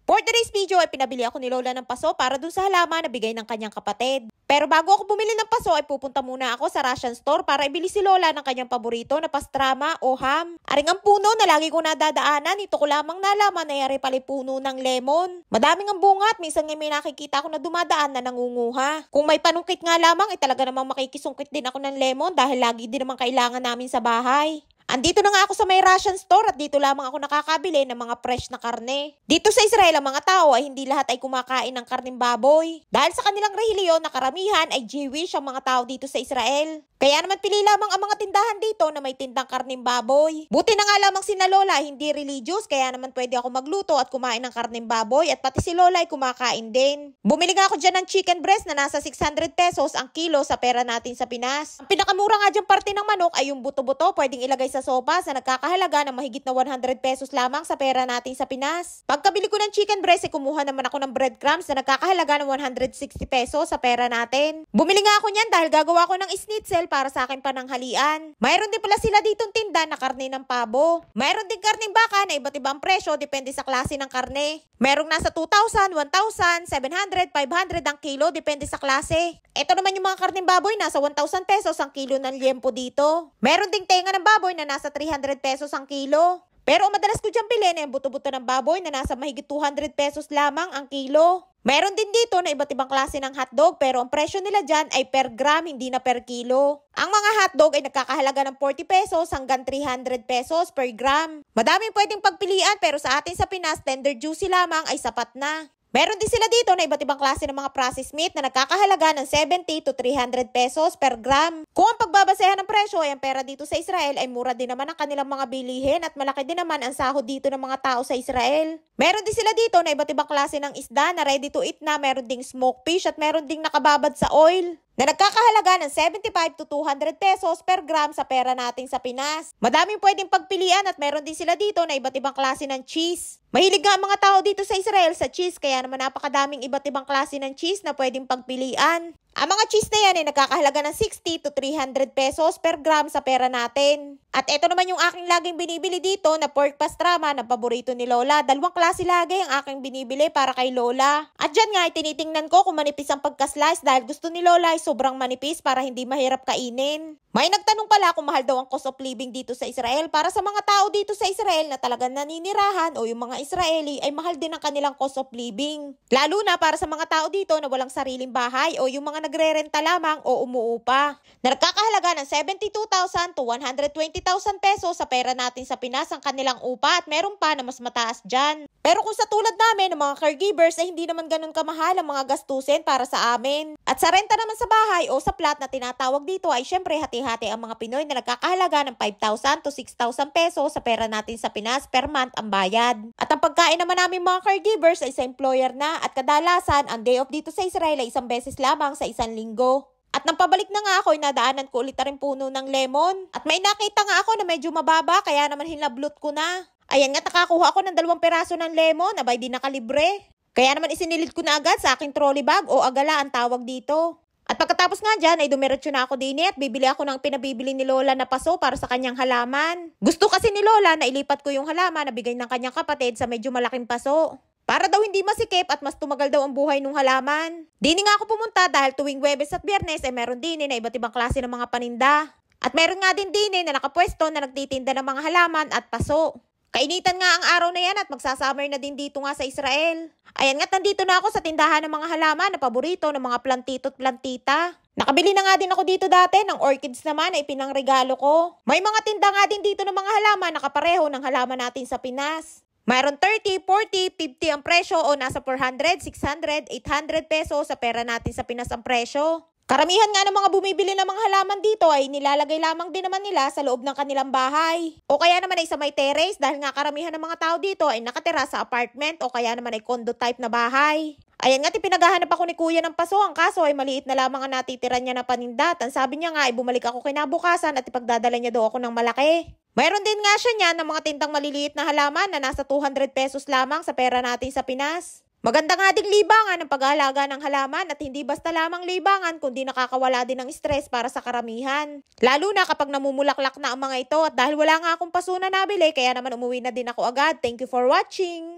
For today's video ay pinabili ako ni Lola ng paso para dun sa halaman na bigay ng kanyang kapatid. Pero bago ako bumili ng paso ay pupunta muna ako sa Russian store para ibili si Lola ng kanyang paborito na pastrama o ham. Aring ang puno na lagi ko nadadaanan, ito ko lamang nalaman na yari pala puno ng lemon. Madaming ang bunga at minsan nga may nakikita ako na dumadaan na nangunguha. Kung may panungkit nga lamang ay talaga namang makikisungkit din ako ng lemon dahil lagi din naman kailangan namin sa bahay. Andito na nga ako sa may Russian store at dito lamang ako nakakabili ng mga fresh na karne. Dito sa Israel ang mga tao ay hindi lahat ay kumakain ng karneng baboy. Dahil sa kanilang relihiyon na karamihan ay Jewish ang mga tao dito sa Israel. Kaya naman pili lamang ang mga tindahan dito na may tindang karneng baboy. Buti na nga lamang sina Lola hindi religious kaya naman pwede ako magluto at kumain ng karneng baboy at pati si Lola ay kumakain din. Bumili nga ako dyan ng chicken breast na nasa 600 pesos ang kilo sa pera natin sa Pinas. Ang pinakamura nga dyan parte ng manok ay yung buto-buto pwedeng ilagay sa sopas na nagkakahalaga ng mahigit na 100 pesos lamang sa pera natin sa Pinas. Pagkabili ko ng chicken breast ay kumuha naman ako ng breadcrumbs na nagkakahalaga ng 160 pesos sa pera natin. Bumili nga ako niyan dahil gagawa ko ng schnitzel para sa akin pananghalian. Mayroon din pala sila ditong tinda na karne ng pabo. Mayroon din karneng baka na iba't ibang presyo depende sa klase ng karne. Mayroong nasa 2,000, 1,000, 700, 500 ang kilo depende sa klase. Ito naman yung mga karneng baboy nasa 1,000 pesos ang kilo ng liempo dito. Mayroon ding tenga ng baboy na nasa 300 pesos ang kilo. Pero madalas ko dyan bilhin yung buto-buto ng baboy na nasa mahigit 200 pesos lamang ang kilo. Meron din dito na iba't ibang klase ng hotdog pero ang presyo nila dyan ay per gram hindi na per kilo. Ang mga hotdog ay nagkakahalaga ng 40 pesos hanggang 300 pesos per gram. Madaming pwedeng pagpilian pero sa atin sa Pinas tender juicy lamang ay sapat na. Meron din sila dito na iba't ibang klase ng mga processed meat na nagkakahalaga ng 70 to 300 pesos per gram. Kung ang pagbabasehan ng presyo ay ang pera dito sa Israel ay mura din naman ang kanilang mga bilihin at malaki din naman ang sahod dito ng mga tao sa Israel. Meron din sila dito na iba't ibang klase ng isda na ready to eat na, meron ding smoked fish at meron ding nakababad sa oil na nagkakahalaga ng 75 to 200 pesos per gram sa pera natin sa Pinas. Madaming pwedeng pagpilian at meron din sila dito na iba't ibang klase ng cheese. Mahilig nga ang mga tao dito sa Israel sa cheese kaya naman napakadaming iba't ibang klase ng cheese na pwedeng pagpilian. Ang mga cheese na yan ay nagkakahalaga ng 60 to 300 pesos per gram sa pera natin. At ito naman yung aking laging binibili dito na pork pastrama na paborito ni Lola. Dalawang klase lagi ang aking binibili para kay Lola. At dyan nga ay tinitingnan ko kung manipis ang pagka-slice dahil gusto ni Lola ay sobrang manipis para hindi mahirap kainin. May nagtanong pala kung mahal daw ang cost of living dito sa Israel. Para sa mga tao dito sa Israel na talagang naninirahan o yung mga Israeli ay mahal din ang kanilang cost of living. Lalo na para sa mga tao dito na walang sariling bahay o yung mga nagre-renta lamang o umuupa. Na nagkakahalaga ng 72,000 to 120,000 pesos sa pera natin sa Pinas ang kanilang upa at meron pa na mas mataas dyan. Pero kung sa tulad namin ng mga caregivers ay hindi naman ganun kamahal ang mga gastusin para sa amin. At sa renta naman sa bahay o sa plot na tinatawag dito ay syempre hati-hati ang mga Pinoy na nagkakahalaga ng 5,000 to 6,000 pesos sa pera natin sa Pinas per month ang bayad. At ang pagkain naman namin mga caregivers ay sa employer na at kadalasan ang day off dito sa Israel ay isang beses lamang sa isang linggo. At nang pabalik na nga ako ay nadaanan ko ulit na rin puno ng lemon. At may nakita nga ako na medyo mababa kaya naman hinablot ko na. Ayan nga, nakakuha ako ng 2 peraso ng lemon, abay di nakalibre. Kaya naman isinilid ko na agad sa aking trolley bag o agala ang tawag dito. At pagkatapos nga dyan ay dumiretso na ako din at bibili ako ng pinabibili ni Lola na paso para sa kanyang halaman. Gusto kasi ni Lola na ilipat ko yung halaman na bigay ng kanyang kapatid sa medyo malaking paso. Para daw hindi masikip at mas tumagal daw ang buhay ng halaman. Dini nga ako pumunta dahil tuwing Huwebes at Biyernes ay meron din na iba't ibang klase ng mga paninda. At meron nga din na nakapwesto na nagtitinda ng mga halaman at paso. Kainitan nga ang araw na yan at magsasummer na din dito nga sa Israel. Ayan nga, nandito na ako sa tindahan ng mga halaman na paborito ng mga plantito at plantita. Nakabili na nga din ako dito dati ng orchids naman na ipinangregalo ko. May mga tinda nga din dito ng mga halaman na kapareho ng halaman natin sa Pinas. Mayroon 30, 40, 50 ang presyo o nasa 400, 600, 800 pesos sa pera natin sa Pinas ang presyo. Karamihan nga ng mga bumibili ng mga halaman dito ay nilalagay lamang din naman nila sa loob ng kanilang bahay. O kaya naman ay sa may terrace dahil nga karamihan ng mga tao dito ay nakatira sa apartment o kaya naman ay condo type na bahay. Ayan nga, pinaghahanap ako ni Kuya ng paso. Ang kaso ay maliit na lamang ang natitira niya na paninda. At sabi niya nga ay bumalik ako kinabukasan at ipagdadala niya daw ako ng malaki. Mayroon din nga siya niyan ng mga tindang maliliit na halaman na nasa 200 pesos lamang sa pera natin sa Pinas. Maganda nga ding libangan ang pag-aalaga ng halaman at hindi basta lamang libangan kundi nakakawala din ng stress para sa karamihan. Lalo na kapag namumulaklak na ang mga ito at dahil wala nga akong paso na nabili kaya naman umuwi na din ako agad. Thank you for watching!